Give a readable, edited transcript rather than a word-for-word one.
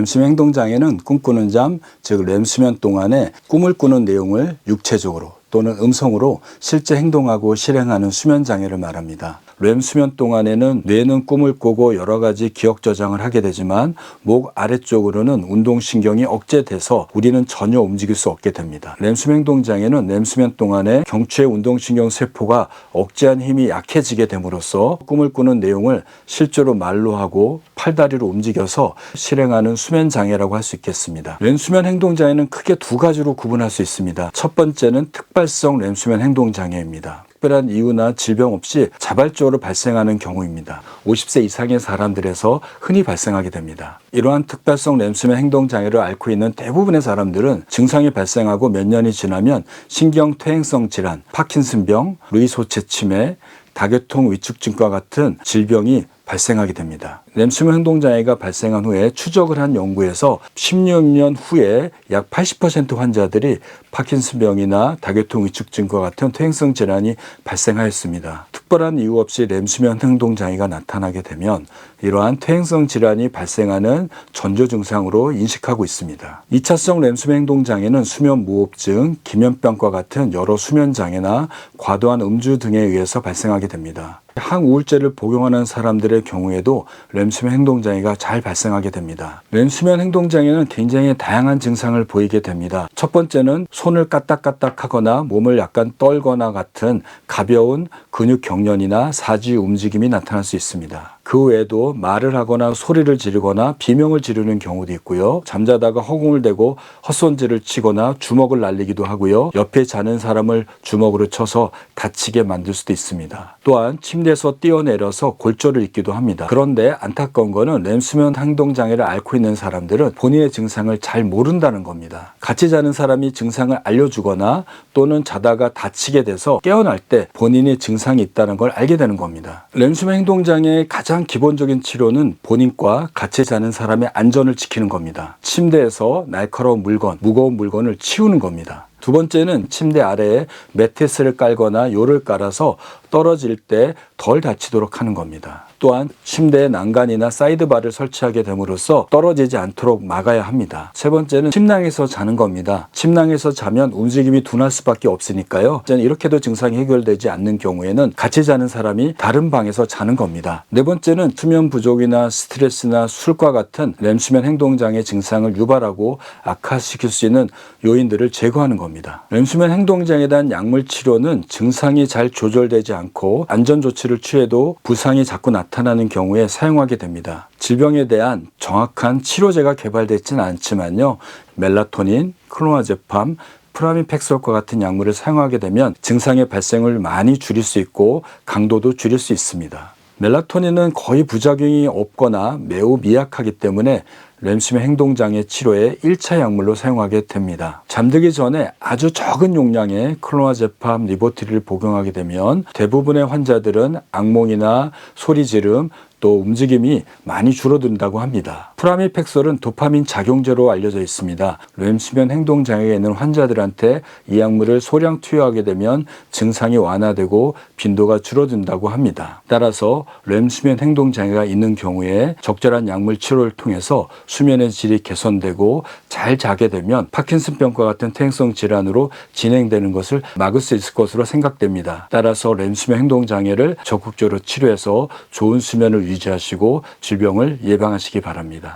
렘수면 행동장애는 꿈꾸는 잠, 즉 렘수면 동안에 꿈을 꾸는 내용을 육체적으로 또는 음성으로 실제 행동하고 실행하는 수면장애를 말합니다. 렘수면 동안에는 뇌는 꿈을 꾸고 여러 가지 기억 저장을 하게 되지만 목 아래쪽으로는 운동신경이 억제돼서 우리는 전혀 움직일 수 없게 됩니다. 렘수면 행동장애는 렘수면 동안에 경추의 운동신경 세포가 억제한 힘이 약해지게 됨으로써 꿈을 꾸는 내용을 실제로 말로 하고 팔다리로 움직여서 실행하는 수면장애라고 할 수 있겠습니다. 렘수면 행동장애는 크게 두 가지로 구분할 수 있습니다. 첫 번째는 특발성 렘수면 행동장애입니다. 특별한 이유나 질병 없이 자발적으로 발생하는 경우입니다. 50세 이상의 사람들에서 흔히 발생하게 됩니다. 이러한 특발성 렘수면 행동장애를 앓고 있는 대부분의 사람들은 증상이 발생하고 몇 년이 지나면 신경퇴행성 질환, 파킨슨병, 루이 소체 치매, 다교통 위축증과 같은 질병이 발생하게 됩니다. 렘수면 행동장애가 발생한 후에 추적을 한 연구에서 16년 후에 약 80% 환자들이 파킨슨병이나 다교통 위축증과 같은 퇴행성 질환이 발생하였습니다. 특별한 이유 없이 렘수면 행동장애가 나타나게 되면 이러한 퇴행성 질환이 발생하는 전조 증상으로 인식하고 있습니다. 2차성 렘수면 행동장애는 수면 무호흡증, 기면병과 같은 여러 수면장애나 과도한 음주 등에 의해서 발생하게 됩니다. 항우울제를 복용하는 사람들의 경우에도 렘수면 행동장애가 잘 발생하게 됩니다. 렘수면 행동장애는 굉장히 다양한 증상을 보이게 됩니다. 첫 번째는 손을 까딱까딱 하거나 몸을 약간 떨거나 같은 가벼운 근육 경련이나 사지 움직임이 나타날 수 있습니다. 그 외에도 말을 하거나 소리를 지르거나 비명을 지르는 경우도 있고요. 잠자다가 허공을 대고 헛손질을 치거나 주먹을 날리기도 하고요. 옆에 자는 사람을 주먹으로 쳐서 다치게 만들 수도 있습니다. 또한 침대에서 뛰어내려서 골절을 입기도 합니다. 그런데 안타까운 거는 렘수면 행동장애를 앓고 있는 사람들은 본인의 증상을 잘 모른다는 겁니다. 같이 자는 사람이 증상을 알려주거나 또는 자다가 다치게 돼서 깨어날 때 본인이 증상이 있다는 걸 알게 되는 겁니다. 렘수면 행동장애의 가장 기본적인 치료는 본인과 같이 자는 사람의 안전을 지키는 겁니다. 침대에서 날카로운 물건, 무거운 물건을 치우는 겁니다. 두 번째는 침대 아래에 매트리스를 깔거나 요를 깔아서 떨어질 때 덜 다치도록 하는 겁니다. 또한 침대에 난간이나 사이드바를 설치하게 됨으로써 떨어지지 않도록 막아야 합니다. 세 번째는 침낭에서 자는 겁니다. 침낭에서 자면 움직임이 둔할 수밖에 없으니까요. 이렇게도 증상이 해결되지 않는 경우에는 같이 자는 사람이 다른 방에서 자는 겁니다. 네 번째는 수면 부족이나 스트레스나 술과 같은 렘수면 행동장애 증상을 유발하고 악화시킬 수 있는 요인들을 제거하는 겁니다. 렘수면 행동장애에 대한 약물 치료는 증상이 잘 조절되지 않고 안전조치를 취해도 부상이 자꾸 나타나는 경우에 사용하게 됩니다. 질병에 대한 정확한 치료제가 개발되지는 않지만요. 멜라토닌, 클로나제팜, 프라미팩솔과 같은 약물을 사용하게 되면 증상의 발생을 많이 줄일 수 있고 강도도 줄일 수 있습니다. 멜라토닌은 거의 부작용이 없거나 매우 미약하기 때문에 렘수면 행동장애 치료에 1차 약물로 사용하게 됩니다. 잠들기 전에 아주 적은 용량의 클로나제팜, 리보트릴을 복용하게 되면 대부분의 환자들은 악몽이나 소리 지름, 또 움직임이 많이 줄어든다고 합니다. 프라미팩솔은 도파민 작용제로 알려져 있습니다. 렘수면 행동장애가 있는 환자들한테 이 약물을 소량 투여하게 되면 증상이 완화되고 빈도가 줄어든다고 합니다. 따라서 렘수면 행동장애가 있는 경우에 적절한 약물 치료를 통해서 수면의 질이 개선되고 잘 자게 되면 파킨슨병과 같은 퇴행성 질환으로 진행되는 것을 막을 수 있을 것으로 생각됩니다. 따라서 렘수면 행동장애를 적극적으로 치료해서 좋은 수면을 유지하시고 질병을 예방하시기 바랍니다.